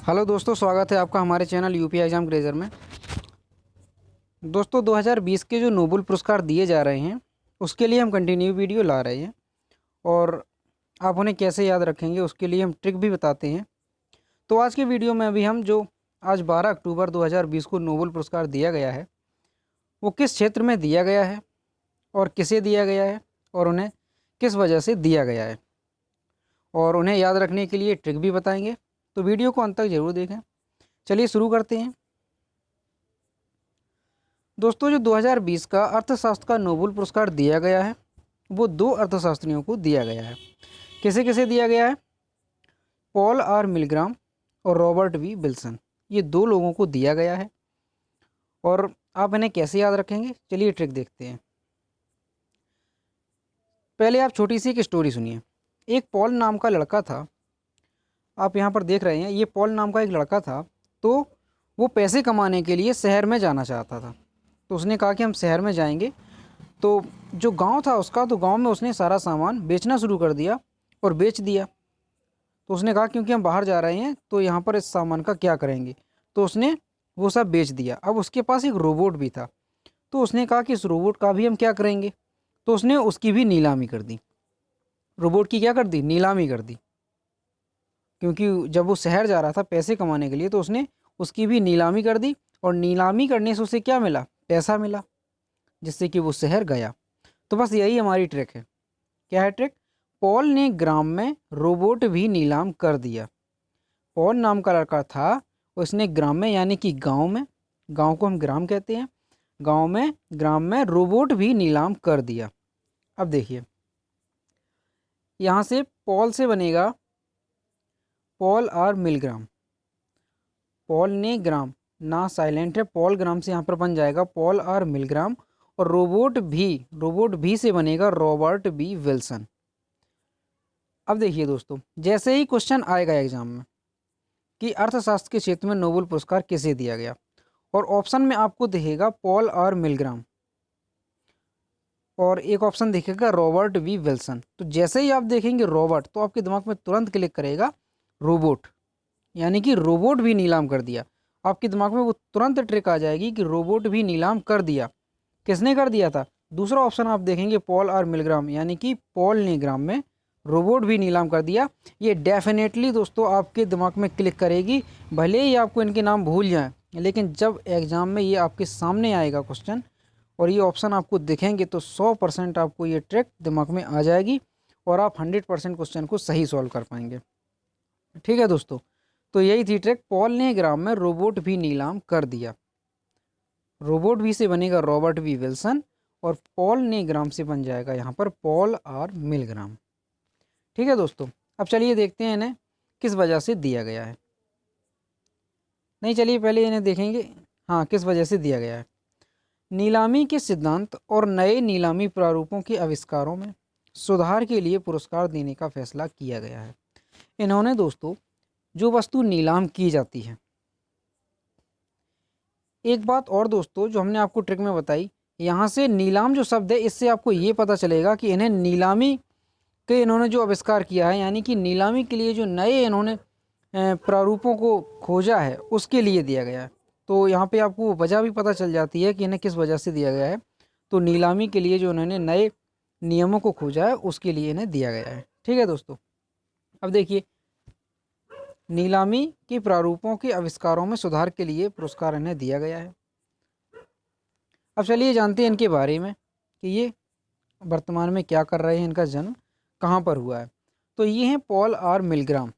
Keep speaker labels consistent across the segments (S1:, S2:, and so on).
S1: Hello दोस्तों, स्वागत है आपका हमारे चैनल यूपीआई एग्ज़ाम ग्रेजर में। दोस्तों 2020 के जो नोबेल पुरस्कार दिए जा रहे हैं उसके लिए हम कंटिन्यू वीडियो ला रहे हैं और आप उन्हें कैसे याद रखेंगे उसके लिए हम ट्रिक भी बताते हैं। तो आज के वीडियो में अभी हम जो आज 12 अक्टूबर 2020 को नोबेल पुरस्कार दिया गया है वो किस क्षेत्र में दिया गया है और किसे दिया गया है और उन्हें किस वजह से दिया गया है और उन्हें याद रखने के लिए ट्रिक भी बताएंगे। तो वीडियो को अंत तक ज़रूर देखें। चलिए शुरू करते हैं। दोस्तों जो 2020 का अर्थशास्त्र का नोबेल पुरस्कार दिया गया है वो दो अर्थशास्त्रियों को दिया गया है। किसे किसे दिया गया है? पॉल आर मिलग्राम और रॉबर्ट वी विल्सन, ये दो लोगों को दिया गया है। और आप इन्हें कैसे याद रखेंगे, चलिए ट्रिक देखते हैं। पहले आप छोटी सी एक स्टोरी सुनिए। एक पॉल नाम का लड़का था, आप यहाँ पर देख रहे हैं, ये पॉल नाम का एक लड़का था। तो वो पैसे कमाने के लिए शहर में जाना चाहता था। तो उसने कहा कि हम शहर में जाएंगे। तो जो गांव था उसका, तो गांव में उसने सारा सामान बेचना शुरू कर दिया और बेच दिया। तो उसने कहा क्योंकि हम बाहर जा रहे हैं तो यहाँ पर इस सामान का क्या करेंगे, तो उसने वो सब बेच दिया। अब उसके पास एक रोबोट भी था, तो उसने कहा कि इस रोबोट का भी हम क्या करेंगे, तो उसने उसकी भी नीलामी कर दी। रोबोट की क्या कर दी? नीलामी कर दी। क्योंकि जब वो शहर जा रहा था पैसे कमाने के लिए तो उसने उसकी भी नीलामी कर दी और नीलामी करने से उसे क्या मिला? पैसा मिला, जिससे कि वो शहर गया। तो बस यही हमारी ट्रिक है। क्या है ट्रिक? पॉल ने ग्राम में रोबोट भी नीलाम कर दिया। पॉल नाम का लड़का था, उसने ग्राम में यानी कि गांव में, गांव को हम ग्राम कहते हैं, गांव में ग्राम में रोबोट भी नीलाम कर दिया। अब देखिए यहाँ से पॉल से बनेगा पॉल आर मिलग्राम। पॉल ने ग्राम, ना साइलेंट है, पॉल ग्राम से यहाँ पर बन जाएगा पॉल आर मिलग्राम। और रोबोट भी से बनेगा रॉबर्ट बी विल्सन। अब देखिए दोस्तों, जैसे ही क्वेश्चन आएगा एग्जाम में कि अर्थशास्त्र के क्षेत्र में नोबेल पुरस्कार किसे दिया गया, और ऑप्शन में आपको दिखेगा पॉल आर मिलग्राम और एक ऑप्शन दिखेगा रॉबर्ट वी विल्सन। तो जैसे ही आप देखेंगे रॉबर्ट, तो आपके दिमाग में तुरंत क्लिक करेगा रोबोट, यानी कि रोबोट भी नीलाम कर दिया। आपके दिमाग में वो तुरंत ट्रिक आ जाएगी कि रोबोट भी नीलाम कर दिया। किसने कर दिया था? दूसरा ऑप्शन आप देखेंगे पॉल आर मिलग्राम, यानी कि पॉल ने ग्राम में रोबोट भी नीलाम कर दिया। ये डेफिनेटली दोस्तों आपके दिमाग में क्लिक करेगी। भले ही आपको इनके नाम भूल जाएं, लेकिन जब एग्ज़ाम में ये आपके सामने आएगा क्वेश्चन और ये ऑप्शन आपको दिखेंगे तो 100% आपको ये ट्रिक दिमाग में आ जाएगी और आप 100% क्वेश्चन को सही सॉल्व कर पाएंगे। ठीक है दोस्तों, तो यही थी ट्रिक। पॉल ने ग्राम में रोबोट भी नीलाम कर दिया। रोबोट भी से बनेगा रॉबर्ट वी विल्सन और पॉल ने ग्राम से बन जाएगा यहाँ पर पॉल आर मिलग्राम। ठीक है दोस्तों, अब चलिए देखते हैं इन्हें किस वजह से दिया गया है। नहीं, चलिए पहले इन्हें देखेंगे, हाँ, किस वजह से दिया गया है। नीलामी के सिद्धांत और नए नीलामी प्रारूपों के आविष्कारों में सुधार के लिए पुरस्कार देने का फैसला किया गया है। इन्होंने दोस्तों जो वस्तु नीलाम की जाती है, एक बात और दोस्तों जो हमने आपको ट्रिक में बताई, यहाँ से नीलाम जो शब्द है इससे आपको ये पता चलेगा कि इन्हें नीलामी के इन्होंने जो आविष्कार किया है, यानी कि नीलामी के लिए जो नए इन्होंने प्रारूपों को खोजा है उसके लिए दिया गया है। तो यहाँ पे आपको वजह भी पता चल जाती है कि इन्हें किस वजह से दिया गया है। तो नीलामी के लिए जो इन्होंने नए नियमों को खोजा है उसके लिए इन्हें दिया गया है। ठीक है दोस्तों, अब देखिए नीलामी के प्रारूपों के आविष्कारों में सुधार के लिए पुरस्कार इन्हें दिया गया है। अब चलिए जानते हैं इनके बारे में कि ये वर्तमान में क्या कर रहे हैं, इनका जन्म कहाँ पर हुआ है। तो ये हैं पॉल आर मिलग्राम,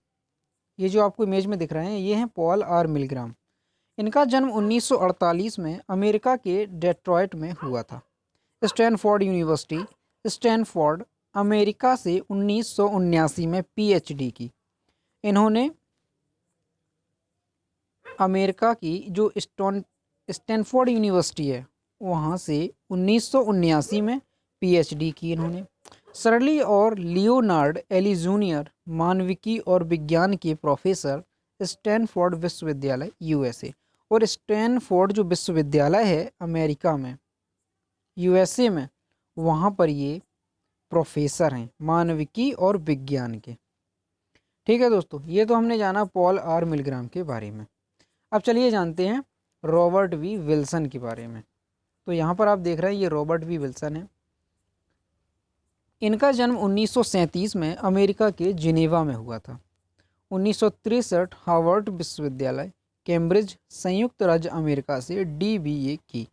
S1: ये जो आपको इमेज में दिख रहे हैं ये हैं पॉल आर मिलग्राम। इनका जन्म 1948 में अमेरिका के डेट्रॉयट में हुआ था। स्टैनफोर्ड यूनिवर्सिटी, स्टैनफोर्ड, अमेरिका से 1979 में पीएचडी की। इन्होंने अमेरिका की जो स्टैनफोर्ड यूनिवर्सिटी है वहाँ से 1979 में पीएचडी की इन्होंने। शर्ली और लियोनार्ड एली जूनियर मानविकी और विज्ञान के प्रोफेसर, स्टैनफोर्ड विश्वविद्यालय यूएसए। और स्टैनफोर्ड जो विश्वविद्यालय है अमेरिका में, यूएसए में, वहाँ पर ये प्रोफेसर हैं मानविकी और विज्ञान के। ठीक है दोस्तों, ये तो हमने जाना पॉल आर मिलग्राम के बारे में। अब चलिए जानते हैं रॉबर्ट वी विल्सन के बारे में। तो यहाँ पर आप देख रहे हैं ये रॉबर्ट वी विल्सन है। इनका जन्म 1937 में अमेरिका के जिनेवा में हुआ था। 1963 हार्वर्ड विश्वविद्यालय कैम्ब्रिज संयुक्त राज्य अमेरिका से DBA की।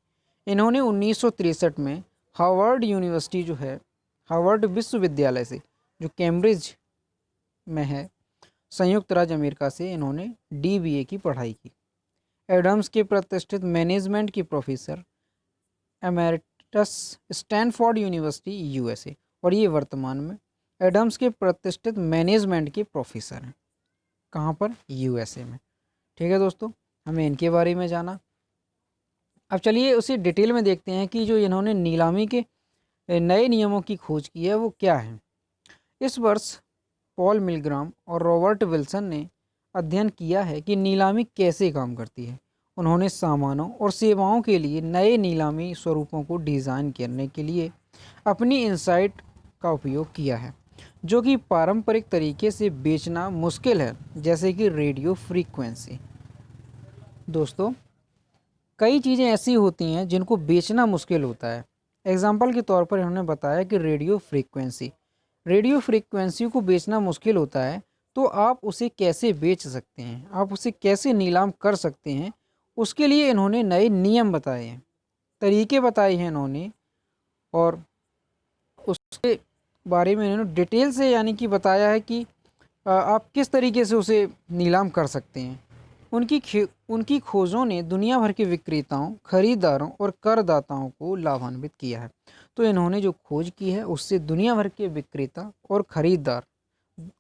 S1: इन्होंने 1963 में हार्वर्ड यूनिवर्सिटी जो है, हार्वर्ड विश्वविद्यालय से जो कैम्ब्रिज में है संयुक्त राज्य अमेरिका से, इन्होंने DBA की पढ़ाई की। एडम्स के प्रतिष्ठित मैनेजमेंट की professor emeritus Stanford university USA, और ये वर्तमान में एडम्स के प्रतिष्ठित मैनेजमेंट के प्रोफेसर हैं। कहाँ पर? USA में। ठीक है दोस्तों, हमें इनके बारे में जाना। अब चलिए उसे डिटेल में देखते हैं कि जो इन्होंने नीलामी के नए नियमों की खोज की है वो क्या है। इस वर्ष पॉल मिलग्राम और रॉबर्ट विल्सन ने अध्ययन किया है कि नीलामी कैसे काम करती है। उन्होंने सामानों और सेवाओं के लिए नए नीलामी स्वरूपों को डिज़ाइन करने के लिए अपनी इंसाइट का उपयोग किया है, जो कि पारंपरिक तरीके से बेचना मुश्किल है, जैसे कि रेडियो फ्रीक्वेंसी। दोस्तों, कई चीज़ें ऐसी होती हैं जिनको बेचना मुश्किल होता है। एग्जाम्पल के तौर पर इन्होंने बताया कि रेडियो फ्रीक्वेंसी को बेचना मुश्किल होता है, तो आप उसे कैसे बेच सकते हैं, आप उसे कैसे नीलाम कर सकते हैं, उसके लिए इन्होंने नए नियम बताए हैं, तरीके बताए हैं इन्होंने, और उसके बारे में इन्होंने डिटेल से यानी कि बताया है कि आप किस तरीके से उसे नीलाम कर सकते हैं। उनकी खोजों ने दुनिया भर के विक्रेताओं, खरीदारों और करदाताओं को लाभान्वित किया है। तो इन्होंने जो खोज की है उससे दुनिया भर के विक्रेता और खरीदार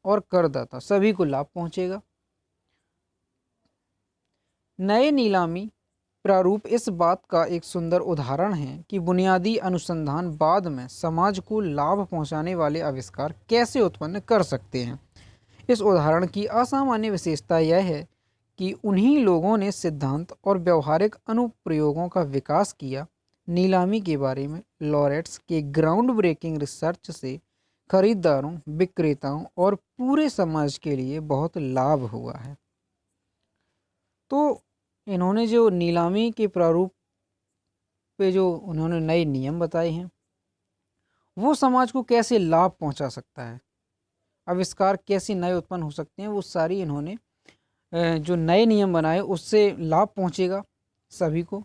S1: और करदाता सभी को लाभ पहुंचेगा। नए नीलामी प्रारूप इस बात का एक सुंदर उदाहरण है कि बुनियादी अनुसंधान बाद में समाज को लाभ पहुंचाने वाले आविष्कार कैसे उत्पन्न कर सकते हैं। इस उदाहरण की असामान्य विशेषता यह है कि उन्हीं लोगों ने सिद्धांत और व्यवहारिक अनुप्रयोगों का विकास किया। नीलामी के बारे में लॉरेट्स के ग्राउंड ब्रेकिंग रिसर्च से खरीदारों, विक्रेताओं और पूरे समाज के लिए बहुत लाभ हुआ है। तो इन्होंने जो नीलामी के प्रारूप पे जो उन्होंने नए नियम बताए हैं, वो समाज को कैसे लाभ पहुंचा सकता है, आविष्कार कैसे नए उत्पन्न हो सकते हैं, वो सारी इन्होंने जो नए नियम बनाए उससे लाभ पहुंचेगा सभी को।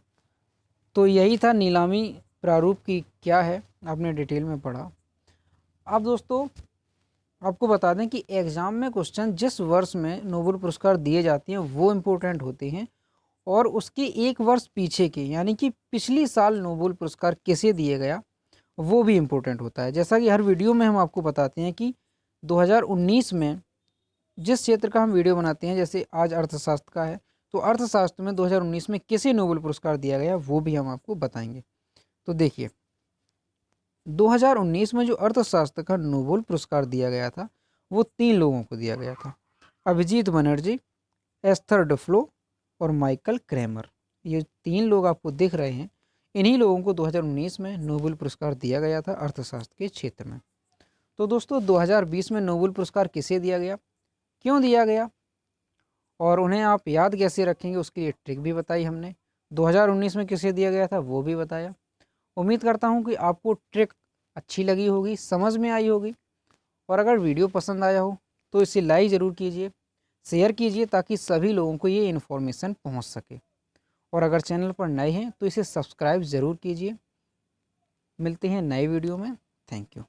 S1: तो यही था नीलामी प्रारूप की क्या है, आपने डिटेल में पढ़ा। अब दोस्तों आपको बता दें कि एग्ज़ाम में क्वेश्चन जिस वर्ष में नोबेल पुरस्कार दिए जाते हैं वो इम्पोर्टेंट होते हैं, और उसके एक वर्ष पीछे के यानी कि पिछली साल नोबेल पुरस्कार किसे दिया गया वो भी इम्पोर्टेंट होता है। जैसा कि हर वीडियो में हम आपको बताते हैं कि 2019 में जिस क्षेत्र का हम वीडियो बनाते हैं, जैसे आज अर्थशास्त्र का है, तो अर्थशास्त्र में 2019 में किसे नोबेल पुरस्कार दिया गया वो भी हम आपको बताएंगे। तो देखिए 2019 में जो अर्थशास्त्र का नोबेल पुरस्कार दिया गया था वो 3 लोगों को दिया गया था, अभिजीत बनर्जी, एस्थर डुफ्लो और माइकल क्रैमर। ये 3 लोग आपको दिख रहे हैं, इन्हीं लोगों को 2019 में नोबेल पुरस्कार दिया गया था अर्थशास्त्र के क्षेत्र में। तो दोस्तों 2020 में नोबेल पुरस्कार किसे दिया गया, क्यों दिया गया, और उन्हें आप याद कैसे रखेंगे उसके लिए ट्रिक भी बताई हमने। 2019 में किसे दिया गया था वो भी बताया। उम्मीद करता हूँ कि आपको ट्रिक अच्छी लगी होगी, समझ में आई होगी, और अगर वीडियो पसंद आया हो तो इसे लाइक ज़रूर कीजिए, शेयर कीजिए, ताकि सभी लोगों को ये इन्फॉर्मेशन पहुँच सके। और अगर चैनल पर नए हैं तो इसे सब्सक्राइब ज़रूर कीजिए। मिलते हैं नए वीडियो में। Thank you.